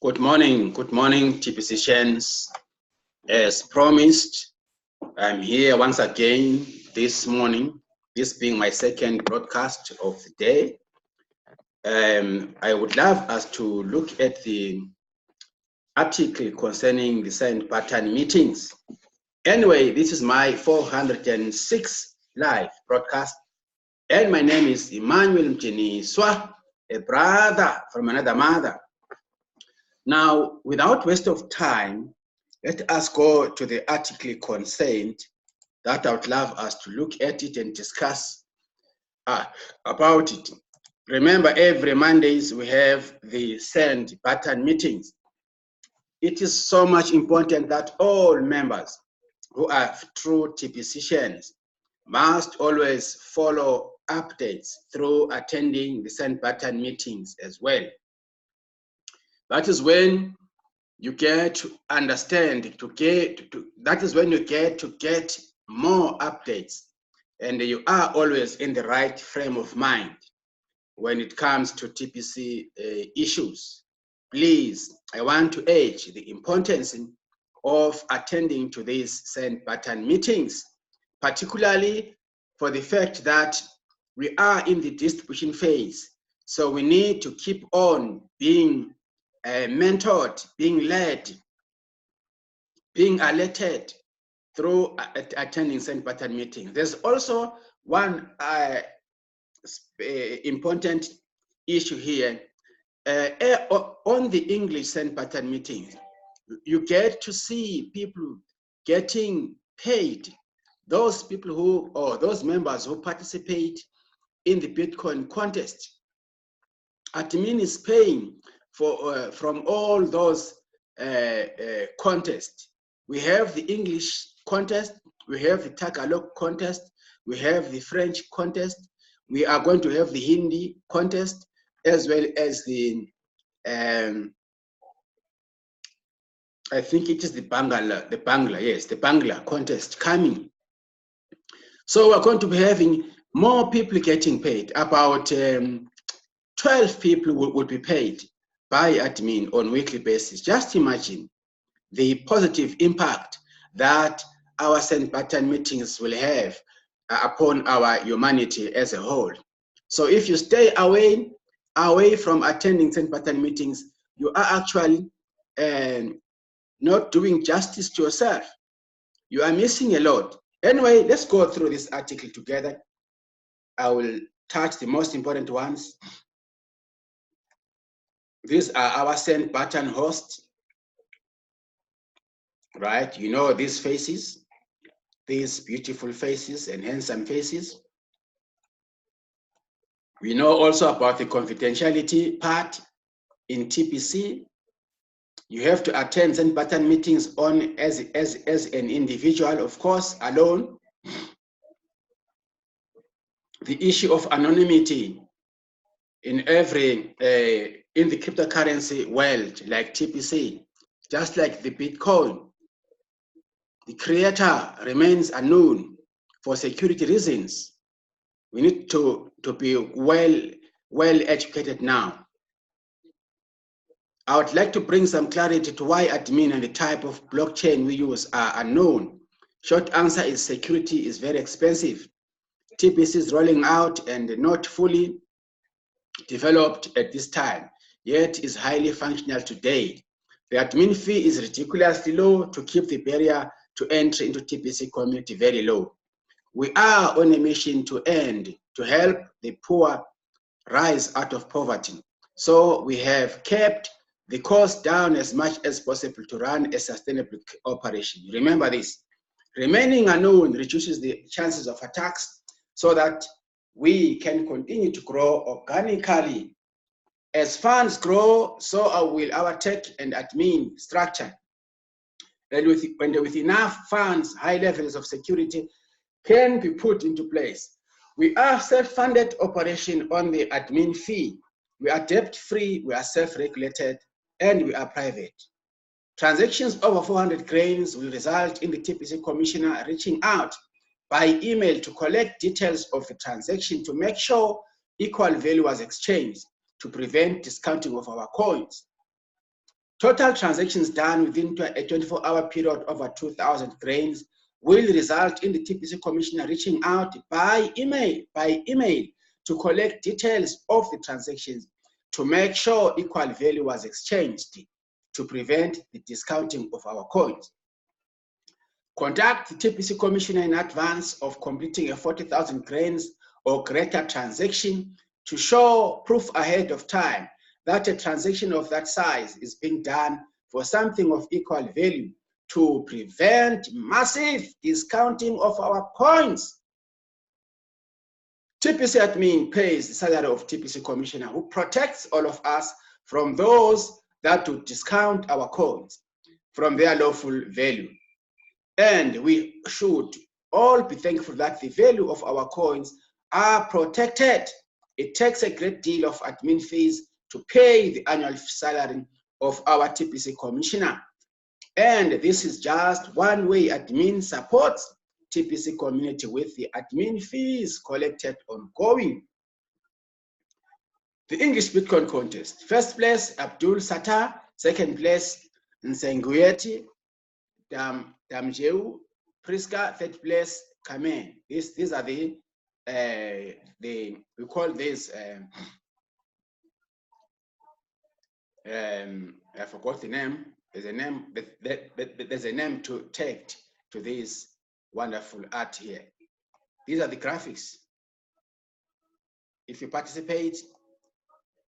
Good morning, TPCians. As promised, I'm here once again this morning, this being my second broadcast of the day. I would love us to look at the article concerning the send pattern meetings. Anyway, this is my 406th live broadcast, and my name is Emmanuel Mjiniswa, a brother from another mother. Now, without waste of time, let us go to the article concerned that I would love us to look at it and discuss about it. Remember, every Mondays we have the send pattern meetings. It is so much important that all members who are true TPCians must always follow updates through attending the send pattern meetings as well. That is when you get to understand, that is when you get to get more updates, and you are always in the right frame of mind when it comes to TPC issues. Please, I want to urge the importance of attending to these send pattern meetings, particularly for the fact that we are in the distribution phase. So we need to keep on being mentored, being led, being alerted through attending send pattern meetings. There's also one important issue here. On the English send pattern meetings, you get to see people getting paid. Those people who, or those members who participate in the Bitcoin contest, admin is paying for from all those contests. We have the English contest, we have the Tagalog contest, we have the French contest, we are going to have the Hindi contest, as well as the, I think it is the Bangla contest coming. So we're going to be having more people getting paid. About 12 people will be paid by admin on a weekly basis. Just imagine the positive impact that our send pattern meetings will have upon our humanity as a whole. So if you stay away from attending send pattern meetings, you are actually not doing justice to yourself. You are missing a lot. Anyway, let's go through this article together. I will touch the most important ones. These are our send pattern hosts, right? You know these faces, these beautiful faces and handsome faces. We know also about the confidentiality part in TPC. You have to attend send pattern meetings on as an individual, of course, alone. The issue of anonymity in every in the cryptocurrency world, like TPC, just like the Bitcoin, the creator remains unknown for security reasons. We need to be well educated now. I would like to bring some clarity to why admin and the type of blockchain we use are unknown. Short answer is security is very expensive. TPC is rolling out and not fully developed at this time, yet is highly functional today. The admin fee is ridiculously low to keep the barrier to entry into TPC community very low. We are on a mission to help the poor rise out of poverty. So we have kept the cost down as much as possible to run a sustainable operation. Remember this. Remaining unknown reduces the chances of attacks so that we can continue to grow organically. As funds grow, so will our tech and admin structure. And with enough funds, high levels of security can be put into place. We are self-funded operation on the admin fee. We are debt-free, we are self-regulated, and we are private. Transactions over 400 grains will result in the TPC commissioner reaching out by email to collect details of the transaction to make sure equal value was exchanged. to prevent discounting of our coins. Total transactions done within a 24-hour period over 2,000 grains will result in the TPC Commissioner reaching out by email to collect details of the transactions to make sure equal value was exchanged to prevent the discounting of our coins. Contact the TPC Commissioner in advance of completing a 40,000 grains or greater transaction to show proof ahead of time that a transaction of that size is being done for something of equal value to prevent massive discounting of our coins. TPC admin pays the salary of TPC Commissioner, who protects all of us from those that would discount our coins from their lawful value. And we should all be thankful that the value of our coins are protected. It takes a great deal of admin fees to pay the annual salary of our TPC Commissioner. And this is just one way admin supports TPC community with the admin fees collected ongoing. The English Bitcoin contest. First place, Abdul Sattar. Second place, Nsenguyeti Damjeu Priska. Third place, Kamen. These are we call this, I forgot the name. There's a name to take to this wonderful art here. These are the graphics. If you participate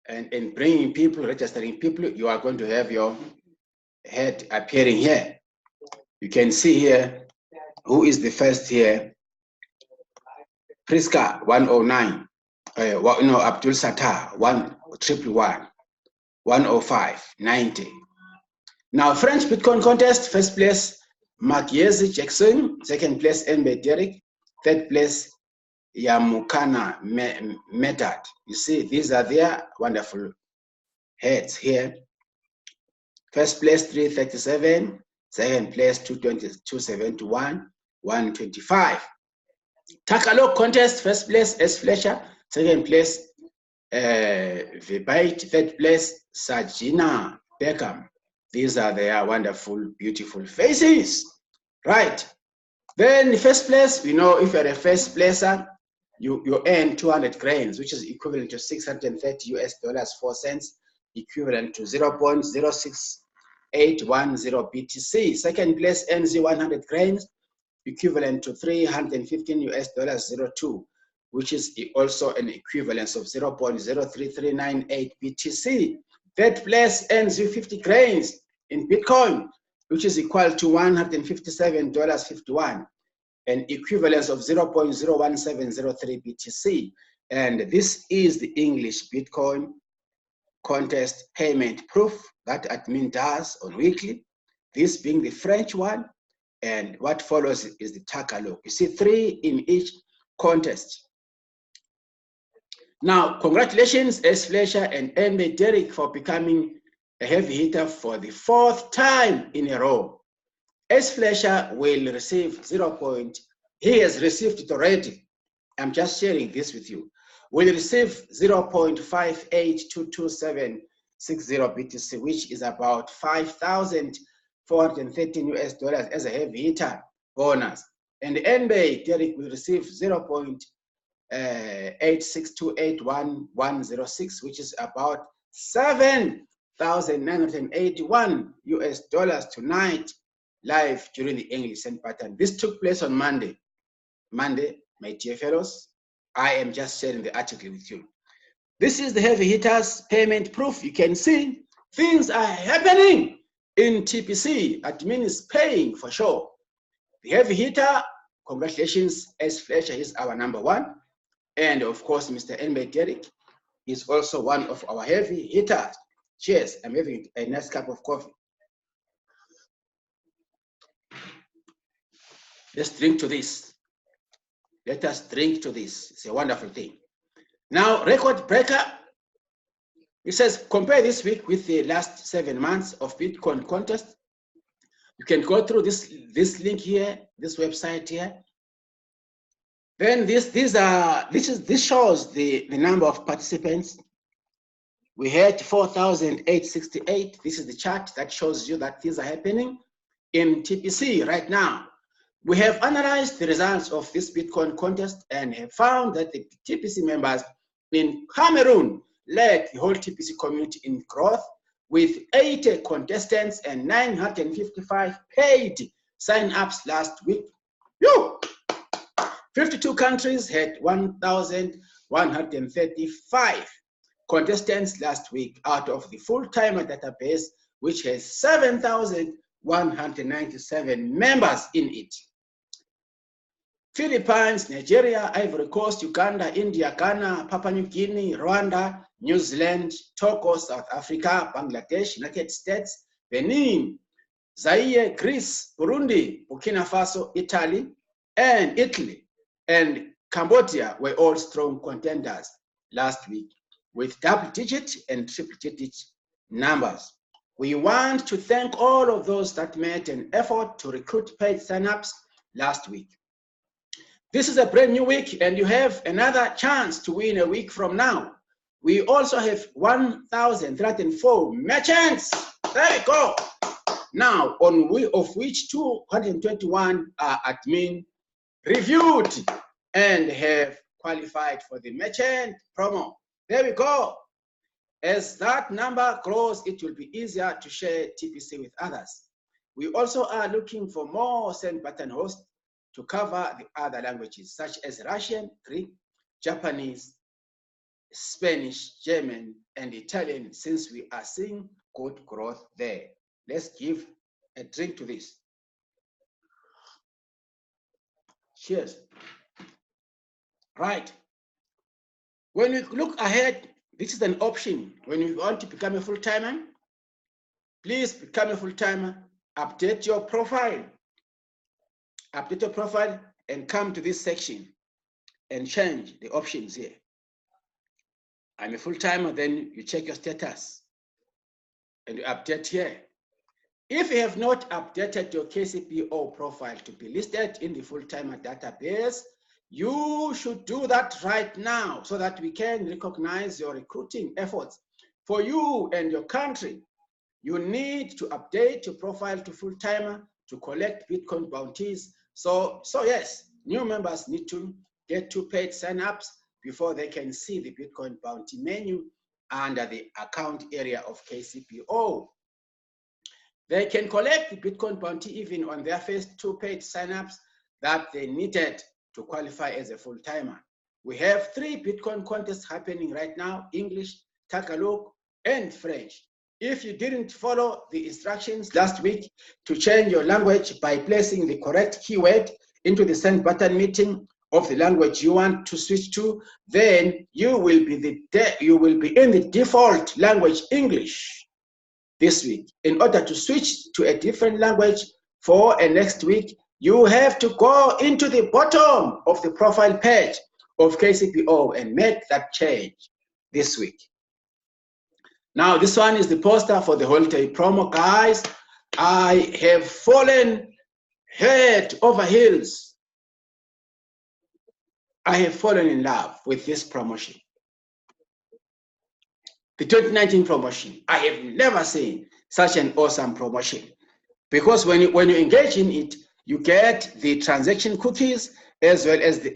and bringing people, registering people, you are going to have your head appearing here. You can see here who is the first here. Priska 109. Abdul Sattar 111. 105, 90. Now, French Bitcoin contest, first place, Makiezi Jackson. Second place, Enbe Derek. Third place, Yamukana Metad. You see, these are their wonderful heads here. First place, 337. Second place, 271, 125. Takalok contest, first place, S. Fletcher. Second place, Vibite. Third place, Sajina Beckham. These are their wonderful, beautiful faces, right? Then the first place, we know if you're a first placer, you earn 200 grains, which is equivalent to 630 US dollars 4 cents, equivalent to 0.06810 BTC. Second place earns 100 grains, equivalent to 315 US dollars 02, which is also an equivalence of 0.03398 BTC. Third place earns you 50 grains in Bitcoin, which is equal to $157.51, an equivalence of 0.01703 BTC. And this is the English Bitcoin contest payment proof that admin does on weekly, this being the French one, and what follows is the Takalok. You see 3 in each contest. Now, congratulations, S. Fletcher and Enbe Derek, for becoming a heavy hitter for the 4th time in a row. S. Fletcher will receive he has received it already. I'm just sharing this with you. Will receive 0.582270 BTC, which is about 5,413 US dollars as a heavy hitter bonus. And Enbe Derek will receive 0.86281,106, which is about 7,981 US dollars tonight, live during the English Send pattern. This took place on Monday. Monday, my dear fellows, I am just sharing the article with you. This is the heavy hitters payment proof. You can see things are happening in TPC. Admin is paying for sure. The heavy hitter, congratulations, S. Fletcher is our #1. And of course, Mr. Enbe Derek is also one of our heavy hitters. Cheers, I'm having a nice cup of coffee. Let's drink to this. Let us drink to this. It's a wonderful thing. Now, record breaker. It says, compare this week with the last 7 months of Bitcoin contest. You can go through this link here, this website here. Then this shows the number of participants We had 4,868. This is the chart that shows you that things are happening in TPC right now. We have analyzed the results of this Bitcoin contest and have found that the TPC members in Cameroon led the whole TPC community in growth with 80 contestants and 955 paid sign-ups last week. 52 countries had 1,135 contestants last week out of the full-timer database, which has 7,197 members in it. Philippines, Nigeria, Ivory Coast, Uganda, India, Ghana, Papua New Guinea, Rwanda, New Zealand, Togo, South Africa, Bangladesh, United States, Benin, Zaire, Greece, Burundi, Burkina Faso, Italy, and Cambodia were all strong contenders last week with double-digit and triple-digit numbers. We want to thank all of those that made an effort to recruit paid signups last week. This is a brand new week, and you have another chance to win a week from now. We also have 1,304 merchants. There we go. Now, of which 221 are admin reviewed and have qualified for the merchant promo. There we go. As that number grows, it will be easier to share TPC with others. We also are looking for more send button hosts to cover the other languages such as Russian, Greek, Japanese, Spanish, German, and Italian, since we are seeing good growth there. Let's give a drink to this. Cheers. Right. When you look ahead, this is an option. When you want to become a full-timer, please become a full-timer, update your profile. Update your profile and come to this section and change the options here. I'm a full-timer, then you check your status and you update here. If you have not updated your KCPO profile to be listed in the full-timer database, you should do that right now so that we can recognize your recruiting efforts for you and your country. You need to update your profile to full-timer to collect Bitcoin bounties. So yes, new members need to get 2 paid signups before they can see the Bitcoin bounty menu under the account area of KCPO. They can collect the Bitcoin bounty even on their first 2 paid signups that they needed to qualify as a full-timer. We have 3 Bitcoin contests happening right now: English, Tagalog, and French. If you didn't follow the instructions last week to change your language by placing the correct keyword into the send button meeting of the language you want to switch to, then you will be in the default language English this week. In order to switch to a different language for a next week, you have to go into the bottom of the profile page of KCPO and make that change this week. Now, this one is the poster for the holiday promo, guys. I have fallen head over heels. I have fallen in love with this promotion. The 2019 promotion. I have never seen such an awesome promotion, because when you engage in it, you get the transaction cookies as well as the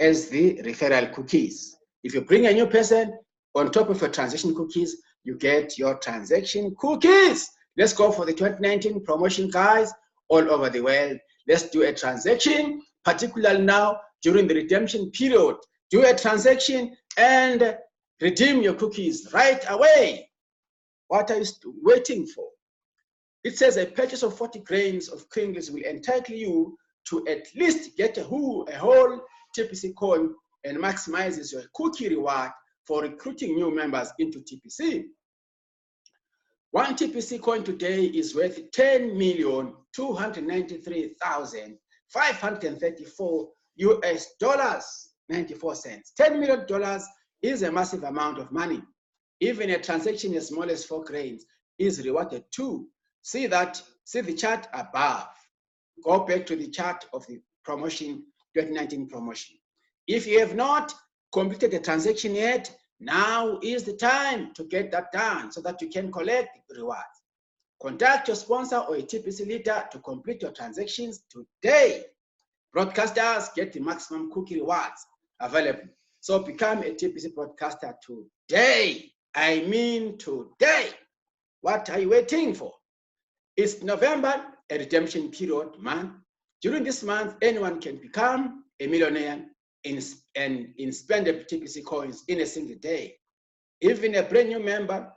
referral cookies. If you bring a new person on top of your transaction cookies, you get your transaction cookies. Let's go for the 2019 promotion, guys, all over the world. Let's do a transaction, particularly now during the redemption period. Do a transaction and redeem your cookies right away. What are you waiting for? It says a purchase of 40 grains of Kringles will entitle you to at least get a whole TPC coin and maximizes your cookie reward for recruiting new members into TPC. 1 TPC coin today is worth $10,293,534 US$94. $10 million is a massive amount of money. Even a transaction as small as 4 grains is rewarded too. See the chart above. Go back to the chart of the promotion, 2019 promotion. If you have not completed a transaction yet, Now is the time to get that done so that you can collect rewards. Contact your sponsor or a TPC leader to complete your transactions today. Broadcasters get the maximum cookie rewards available. So become a TPC broadcaster today. I mean today. What are you waiting for? It's November, a redemption period month. During this month, anyone can become a millionaire in spendable TPC coins in a single day. Even a brand new member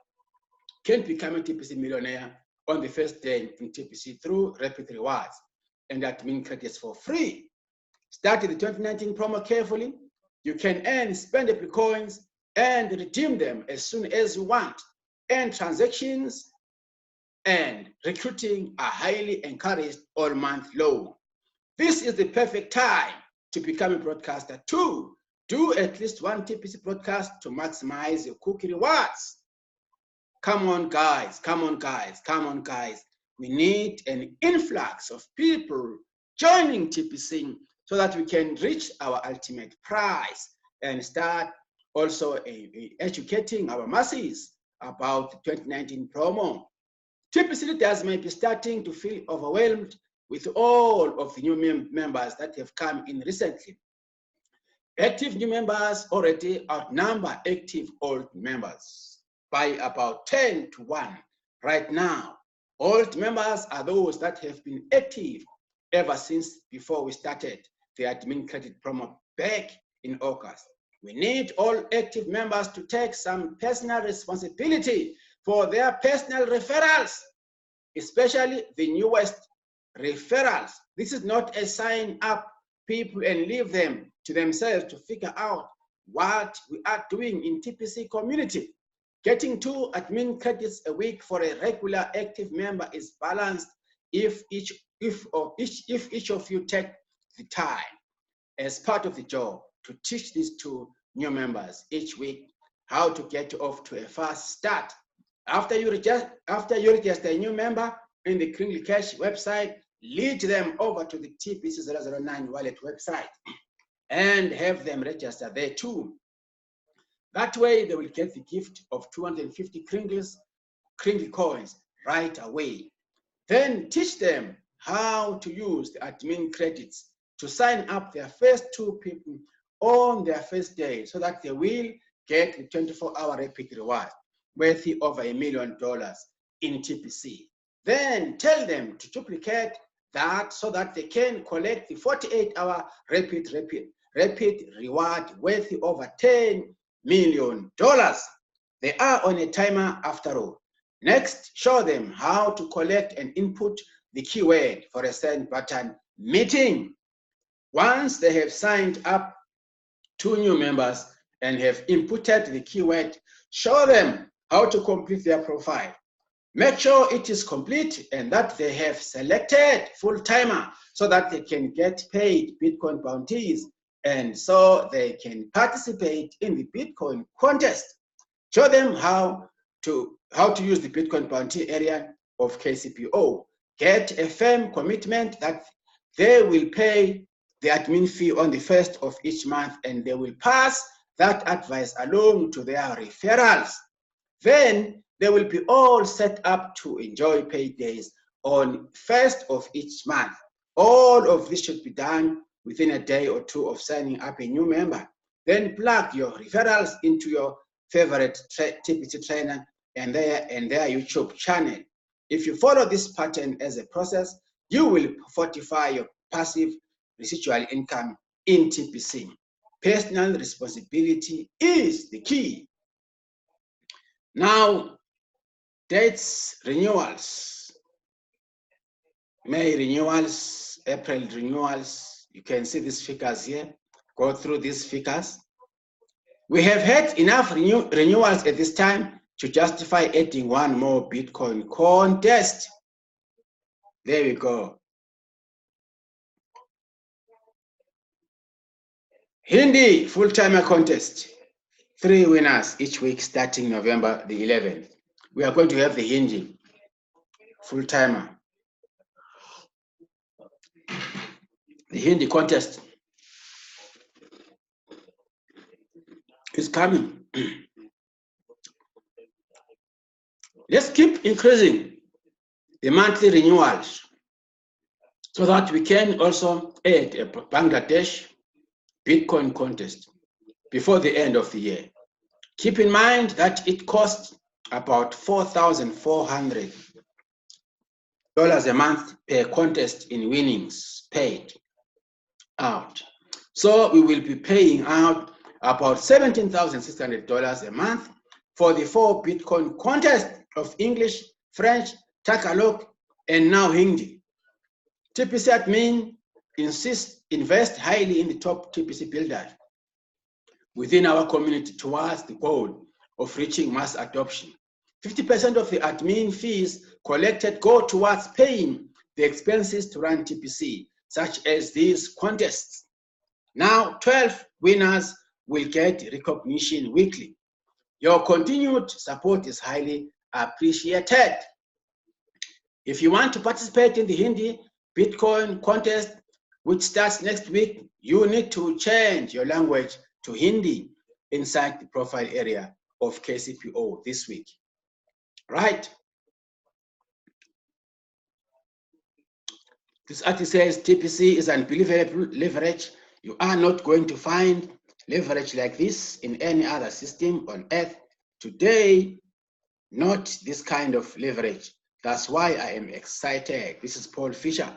can become a TPC millionaire on the first day in TPC through Rapid Rewards and admin credits for free. Start the 2019 promo carefully. You can earn spendable coins and redeem them as soon as you want. And transactions and recruiting are highly encouraged all month long. This is the perfect time to become a broadcaster too. Do at least one TPC broadcast to maximize your cookie rewards. Come on, guys, come on, guys, come on, guys. We need an influx of people joining TPC so that we can reach our ultimate prize and start also educating our masses about the 2019 promo. TPC leaders may be starting to feel overwhelmed with all of the new members that have come in recently. Active new members already outnumber active old members by about 10 to 1 right now. Old members are those that have been active ever since before we started the admin credit promo back in August. We need all active members to take some personal responsibility for their personal referrals, especially the newest referrals. This is not a sign up people and leave them to themselves to figure out what we are doing in TPC community. Getting 2 admin credits a week for a regular active member is balanced if each of you take the time as part of the job to teach these 2 new members each week how to get off to a fast start. After you register a new member in the Kringly Cash website, lead them over to the TPC 009 wallet website and have them register there too. That way, they will get the gift of 250 Kringly coins right away. Then teach them how to use the admin credits to sign up their first 2 people on their first day so that they will get the 24-hour rapid reward worth over $1 million in TPC. Then tell them to duplicate that so that they can collect the 48-hour rapid reward worth over $10 million. They are on a timer after all. Next, show them how to collect and input the keyword for a send button meeting. Once they have signed up 2 new members and have inputted the keyword, show them how to complete their profile. Make sure it is complete and that they have selected full timer so that they can get paid Bitcoin bounties and so they can participate in the Bitcoin contest. Show them how to use the Bitcoin bounty area of KCPO. Get a firm commitment that they will pay the admin fee on the 1st of each month and they will pass that advice along to their referrals. Then they will be all set up to enjoy paydays on 1st of each month. All of this should be done within a day or 2 of signing up a new member. Then plug your referrals into your favorite TPC trainer and their YouTube channel. If you follow this pattern as a process, you will fortify your passive residual income in TPC. Personal responsibility is the key. Now, dates renewals. May renewals, April renewals. You can see these figures here. Go through these figures. We have had enough renewals at this time to justify adding 1 more Bitcoin contest. There we go. Hindi full-timer contest. 3 winners each week starting November the 11th. We are going to have the Hindi full-timer. The Hindi contest is coming. Let's keep increasing the monthly renewals so that we can also add a Bangladesh Bitcoin contest before the end of the year. Keep in mind that it costs about $4,400 a month per contest in winnings paid out. So we will be paying out about $17,600 a month for the 4 Bitcoin contests of English, French, Tagalog, and now Hindi. TPC admin insists invest highly in the top TPC builders within our community towards the goal of reaching mass adoption. 50% of the admin fees collected go towards paying the expenses to run TPC, such as these contests. Now, 12 winners will get recognition weekly. Your continued support is highly appreciated. If you want to participate in the Hindi Bitcoin contest, which starts next week, you need to change your language to Hindi inside the profile area of KCPO this week. Right? This article says TPC is unbelievable leverage. You are not going to find leverage like this in any other system on earth today, not this kind of leverage. That's why I am excited. This is Paul Fisher,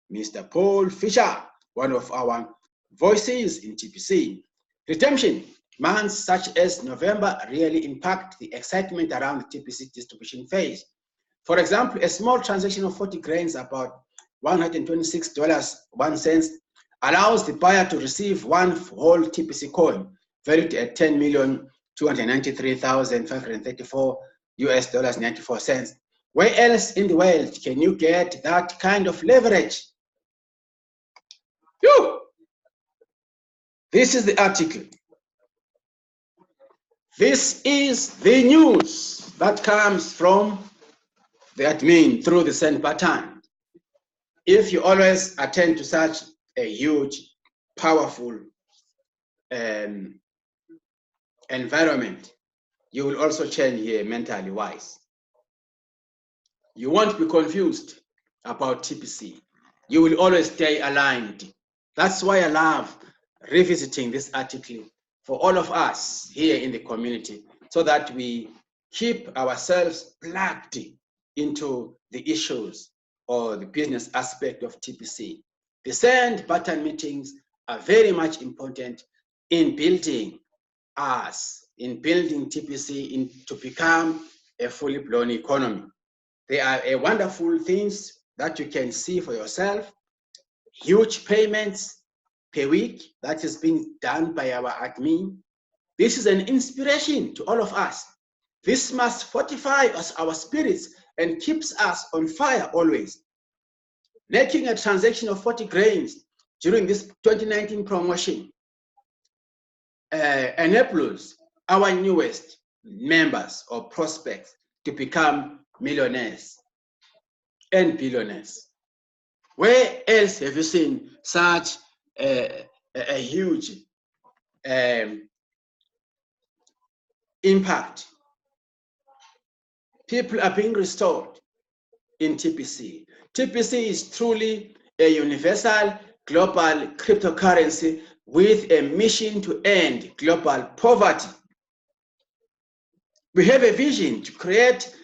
Mr. Paul Fisher, one of our voices in TPC. Redemption months such as November really impact the excitement around the TPC distribution phase. For example, a small transaction of 40 grains, about $126.01, allows the buyer to receive one whole TPC coin valued at $10,293,534 Where else in the world can you get that kind of leverage? This is the article. This is the news that comes from the admin through the send button. If you always attend to such a huge, powerful environment, you will also change here mentally wise. You won't be confused about TPC. You will always stay aligned. That's why I love revisiting this article for all of us here in the community, so that we keep ourselves plugged into the issues or the business aspect of TPC. The send button meetings are very much important in building us, in building TPC to become a fully blown economy. They are wonderful things that you can see for yourself. Huge payments per week that is being done by our admin. This is an inspiration to all of us. This must fortify us, our spirits, and keeps us on fire always. Making a transaction of 40 grains during this 2019 promotion enables our newest members or prospects to become millionaires and billionaires. Where else have you seen such a huge impact? People are being restored in TPC. TPC is truly a universal global cryptocurrency with a mission to end global poverty. We have a vision to create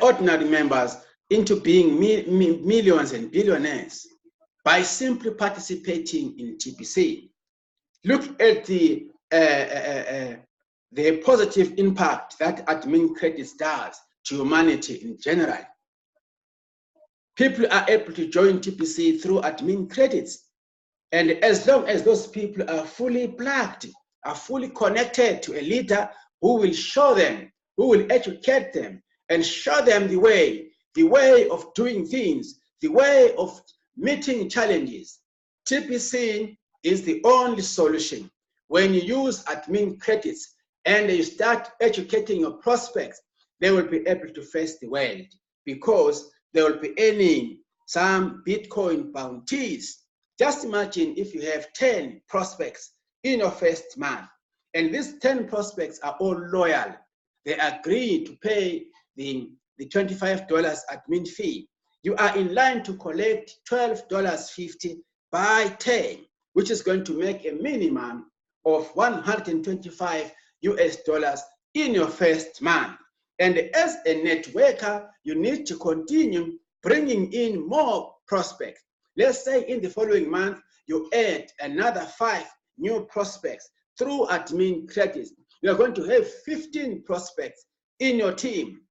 ordinary members into being millions and billionaires by simply participating in TPC. Look at the positive impact that admin credits does to humanity in general. People are able to join TPC through admin credits. And as long as those people are fully plugged, are fully connected to a leader who will show them, who will educate them and show them the way of doing things, the way of meeting challenges, TPC is the only solution. When you use admin credits and you start educating your prospects, they will be able to face the world, because they will be earning some Bitcoin bounties. Just imagine if you have 10 prospects in your first month, and these 10 prospects are all loyal. They agree to pay the the $25 admin fee, you are in line to collect $12.50 by 10, which is going to make a minimum of $125 in your first month. And as a networker, you need to continue bringing in more prospects. Let's say in the following month, you add another 5 new prospects through admin credits. You are going to have 15 prospects in your team.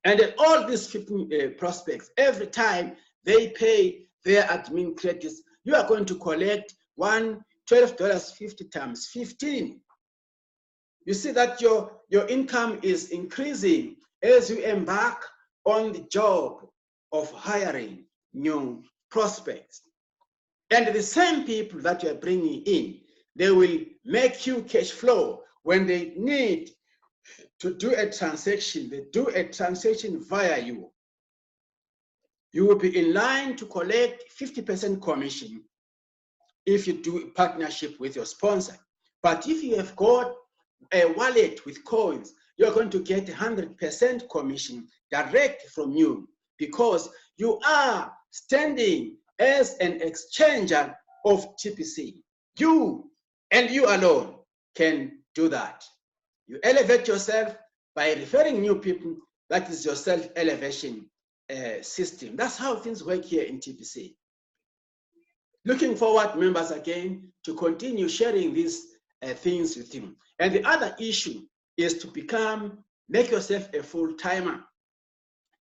And then all these 15 prospects, every time they pay their admin credits, you are going to collect $12.50 times 15. You see that your income is increasing as you embark on the job of hiring new prospects. And the same people that you are bringing in, they will make you cash flow when they need to do a transaction. They do a transaction via you. You will be in line to collect 50% commission if you do a partnership with your sponsor. But if you have got a wallet with coins, you're going to get 100% commission direct from you, because you are standing as an exchanger of TPC. You and you alone can do that. You elevate yourself by referring new people. That is your self-elevation system. That's how things work here in TPC. Looking forward, members, again, to continue sharing these things with you. And the other issue is to make yourself a full-timer.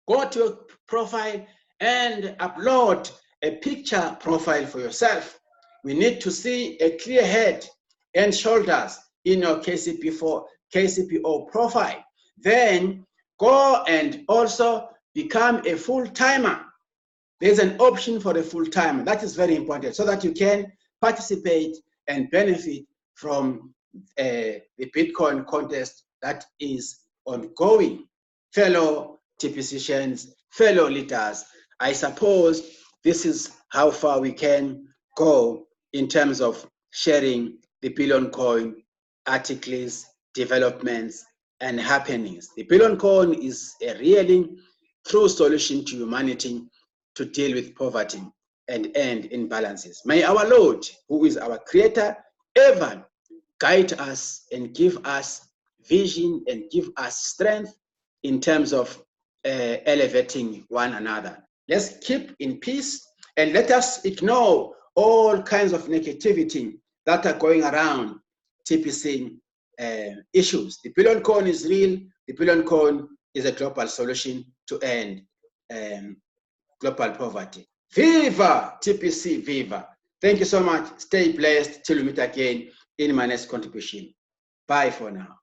Go to your profile and upload a picture profile for yourself. We need to see a clear head and shoulders in your KCPO profile. Then go and also become a full-timer. There's an option for a full-timer. That is very important, so that you can participate and benefit from the Bitcoin contest that is ongoing. Fellow TPCians, fellow leaders, I suppose this is how far we can go in terms of sharing the Billion Coin articles, developments, and happenings. The Billion Coin is a really true solution to humanity to deal with poverty and end imbalances. May our Lord, who is our creator, ever guide us and give us vision and give us strength in terms of elevating one another. Let's keep in peace and let us ignore all kinds of negativity that are going around TPC issues. The Billion Coin is real. The Billion Coin is a global solution to end global poverty. Viva TPC, viva. Thank you so much. Stay blessed till we meet again in my next contribution. Bye for now.